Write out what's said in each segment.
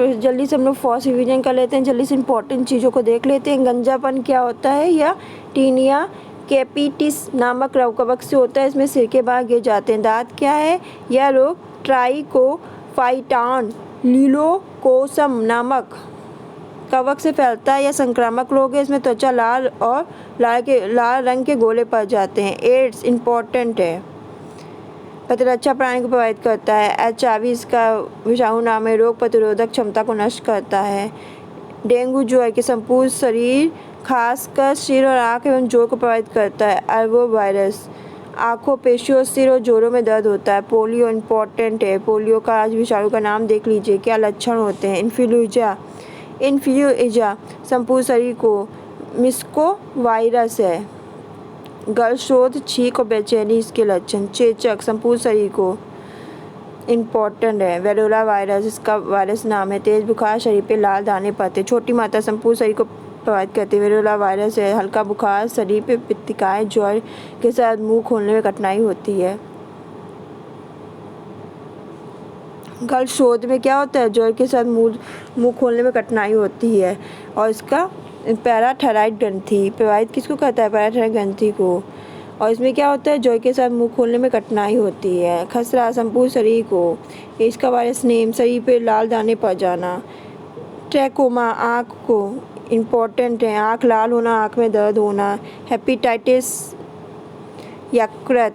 जल्दी से हम लोग फर्स्ट रिवीजन कर लेते हैं, जल्दी से इंपॉर्टेंट चीज़ों को देख लेते हैं। गंजापन क्या होता है? या टीनिया कैपिटिस नामक कवक से होता है, इसमें सिर के भाग गिर जाते हैं। दांत क्या है? यह रोग ट्राइकोफाइटान लीलोकोसम नामक कवक से फैलता है। यह संक्रामक रोग है, इसमें त्वचा लाल और लाल रंग के गोले पड़ जाते हैं। एड्स इम्पॉर्टेंट है, प्रतिरक्षा प्राणी को प्रभावित करता है। HIV इसका विषाणु नाम है, रोग प्रतिरोधक क्षमता को नष्ट करता है। डेंगू ज्वर के संपूर्ण शरीर खासकर सिर और आँख एवं जोड़ को प्रभावित करता है। अरबो वायरस आँखों, पेशियों, सिर और जोड़ों में दर्द होता है। पोलियो इम्पॉर्टेंट है, पोलियो का आज विषाणु का नाम देख लीजिए, क्या लक्षण होते हैं। इन्फ्लुएंजा संपूर्ण शरीर को मिस्को वायरस है। गलशोथ, छींक और बेचैनी इसके लक्षण। चेचक संपूर्ण शरीर को इम्पॉर्टेंट है। वेरोला वायरस इसका वायरस नाम है, तेज बुखार, शरीर पे लाल दाने पड़ते। छोटी मात्रा संपूर्ण शरीर को प्रभावित करती है। वेरोला वायरस है, हल्का बुखार, शरीर पे पित्तिकाएँ, ज्वर के साथ मुंह खोलने में कठिनाई होती है। गलशोथ में क्या होता है? ज्वर के साथ मुंह खोलने में कठिनाई होती है। और इसका पैराथायरॉइड ग्रंथि प्रभावित किसको करता है? पैराथायरॉइड ग्रंथि को। और इसमें क्या होता है? ज्वर के साथ मुंह खोलने में कठिनाई होती है। खसरा संपूर्ण शरीर को, इसका वायरस नेम, शरीर पे लाल दाने पड़ जाना। ट्रैकोमा आँख को इम्पॉर्टेंट है, आँख लाल होना, आँख में दर्द होना। हेपेटाइटिस यकृत,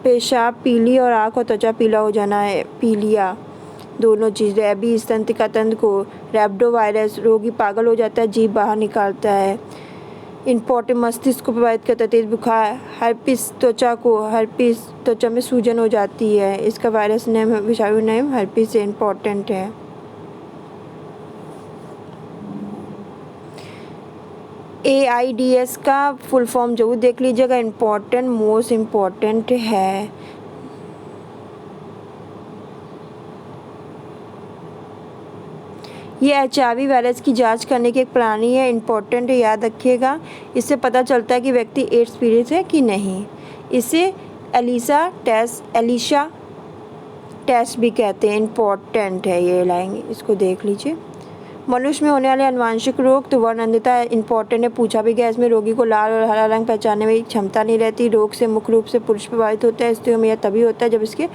पेशाब, पीली और आँख और त्वचा पीला हो जाना है, पीलिया दोनों चीज़। रेबीज तंत्रिका तंत्र को, रैप्डो वायरस रोगी पागल हो जाता है, जीभ बाहर निकालता है। इम्पॉर्टेंट मस्तिष्क को प्रभावित करता है, तेज बुखार। हर्पिस त्वचा में सूजन हो जाती है, इसका वायरस नेम विषाणु नेम हर्पिस से इम्पॉर्टेंट है। AIDS का फुल फॉर्म जरूर देख लीजिएगा, इम्पॉर्टेंट, मोस्ट इम्पॉर्टेंट है। ये HIV वायरस की जांच करने की एक प्रणाली है, इम्पॉर्टेंट है, याद रखिएगा। इससे पता चलता है कि व्यक्ति एड्स पीड़ित है कि नहीं। इसे एलिशा टेस्ट भी कहते हैं, इम्पॉर्टेंट है ये लाइन, इसको देख लीजिए। मनुष्य में होने वाले आनुवंशिक रोग तो वर्णनता इम्पॉर्टेंट है, पूछा भी गया। इसमें रोगी को लाल और हरा रंग पहचानने में क्षमता नहीं रहती। रोग से मुख्य रूप से पुरुष प्रभावित होता है। स्त्रियों में यह तभी होता है जब इसके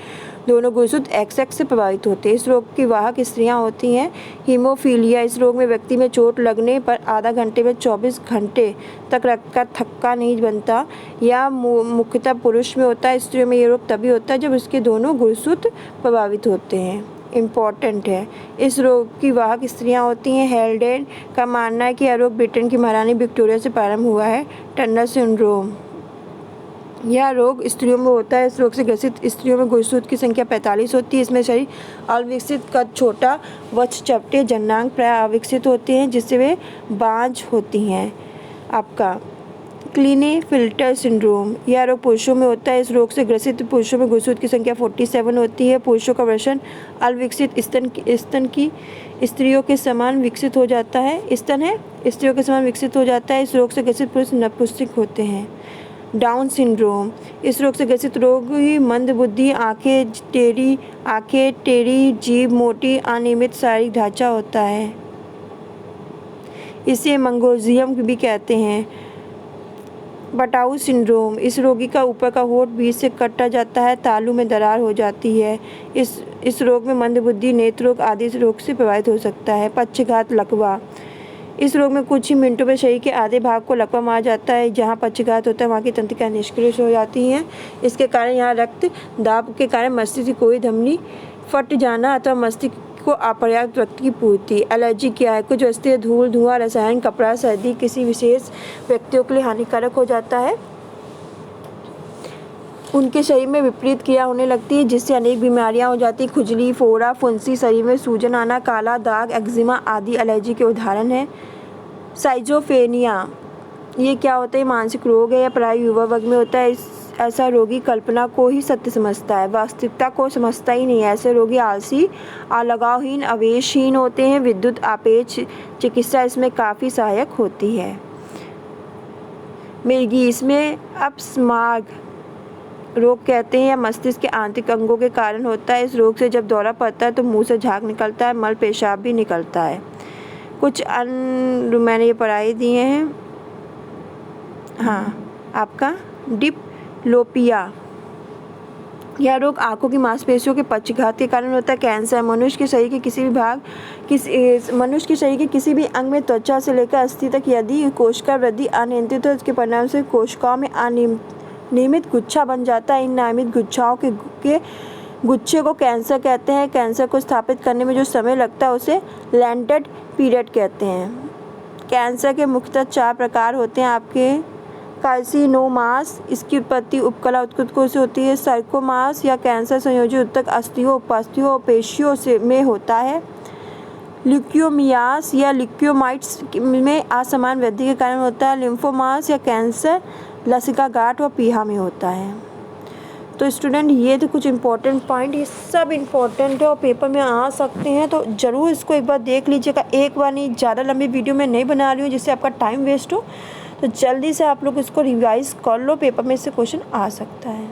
दोनों गुणसूत्र XX से प्रभावित होते हैं। इस रोग की वाहक स्त्रियां होती हैं। हीमोफीलिया, इस रोग में व्यक्ति में चोट लगने पर आधा घंटे में 24 घंटे तक रक्त का थक्का नहीं बनता। यह मुख्यतः पुरुष में होता है। स्त्रियों में यह रोग तभी होता है जब इसके दोनों गुणसूत्र प्रभावित होते हैं, इम्पॉर्टेंट है। इस रोग की वाहक स्त्रियां होती हैं। हेल्डेन का मानना है कि यह रोग ब्रिटेन की महारानी विक्टोरिया से प्रारंभ हुआ है। टर्नर सिंड्रोम, यह रोग स्त्रियों में होता है। इस रोग से ग्रसित स्त्रियों में गुणसूत्र की संख्या 45 होती है। इसमें शरीर अविकसित, कद छोटा, वक्ष चपटे, जननांग प्राय अविकसित होते हैं, जिससे वे बांझ होती हैं। आपका क्लीनेफिल्टर सिंड्रोम, यह रोग पुरुषों में होता है। इस रोग से ग्रसित पुरुषों में गुणसूत्र की संख्या 47 होती है। पुरुषों का वृषण अविकसित स्तन की स्त्रियों के समान विकसित हो जाता है। स्तन है स्त्रियों के समान विकसित हो जाता है। इस रोग से ग्रसित पुरुष नपुंसक होते हैं। डाउन सिंड्रोम, इस रोग से ग्रसित रोगी मंद बुद्धि, आंखें टेढ़ी, जीभ मोटी, अनियमित शारीरिक ढांचा होता है। इसे मंगोजियम भी कहते हैं। बटाऊ सिंड्रोम, इस रोगी का ऊपर का होंठ बीच से कटा जाता है, तालू में दरार हो जाती है। इस रोग में मंदबुद्धि, नेत्र रोग आदि रोग से प्रभावित हो सकता है। पक्षघात लकवा, इस रोग में कुछ ही मिनटों में शरीर के आधे भाग को लकवा मार जाता है। जहाँ पक्षघात होता है वहाँ की तंत्रिकाएं निष्क्रिय हो जाती हैं। इसके कारण यहाँ रक्त दाब के कारण मस्तिष्क की कोई धमनी फट जाना अथवा मस्तिष्क को अपर्याप्त रक्त की पूर्ति। एलर्जी क्या है? कुछ वस्तुएं, धूल, धुआं, रसायन, कपड़ा, सर्दी किसी विशेष व्यक्तियों के लिए हानिकारक हो जाता है। उनके शरीर में विपरीत क्रिया होने लगती है, जिससे अनेक बीमारियां हो जाती हैं। खुजली, फोड़ा, फुंसी, शरीर में सूजन आना, काला दाग, एक्जिमा आदि एलर्जी के उदाहरण हैं। साइजोफ्रेनिया, ये क्या होता है? मानसिक रोग है या प्राय युवा वर्ग में होता है। ऐसा रोगी कल्पना को ही सत्य समझता है, वास्तविकता को समझता ही नहीं है। ऐसे रोगी आलसी, अलगावहीन, आवेशहीन होते हैं। विद्युत आपेक्ष चिकित्सा इसमें काफ़ी सहायक होती है। मिर्गी, इसमें अपस्मार्ग रोग कहते हैं या मस्तिष्क के आंतरिक अंगों के कारण होता है। इस रोग से जब दौरा पड़ता है तो मुंह से झाग निकलता है, मल पेशाब भी निकलता है। कुछ अन्य मैंने ये पढ़ाई दिए हैं। हाँ, आपका डिप्लोपिया, यह रोग आंखों की मांसपेशियों के पक्षघात के कारण होता है। कैंसर, मनुष्य के शरीर के किसी भी अंग में त्वचा से लेकर अस्थि तक यदि कोशिका वृद्धि अनियंत्रित हो, इसके परिणाम से कोशिकाओं में अनियमित गुच्छा बन जाता है। इन नियमित गुच्छाओं के गुच्छे को कैंसर कहते हैं। कैंसर को स्थापित करने में जो समय लगता है उसे लेटेंट पीरियड कहते हैं। कैंसर के मुख्यतः 4 प्रकार होते हैं आपके। कार्सिनोमास, इसकी उत्पत्ति उपकला उत्तकों से होती है। सार्कोमास या कैंसर संयोजित ऊतक अस्थियों, उपास्थियों और पेशियों में होता है। ल्यूकेमियास या ल्यूकोमाइट्स में असमान वृद्धि के कारण होता है। लिम्फोमास या कैंसर लसिका गांठ और पीहा में होता है। तो स्टूडेंट, ये तो कुछ इंपॉर्टेंट पॉइंट, ये सब इंपॉर्टेंट है और पेपर में आ सकते हैं, तो ज़रूर इसको एक बार देख लीजिएगा। एक बार नहीं, ज़्यादा लंबी वीडियो मैं नहीं बना रही हूँ जिससे आपका टाइम वेस्ट हो, तो जल्दी से आप लोग इसको रिवाइज़ कर लो, पेपर में इससे क्वेश्चन आ सकता है।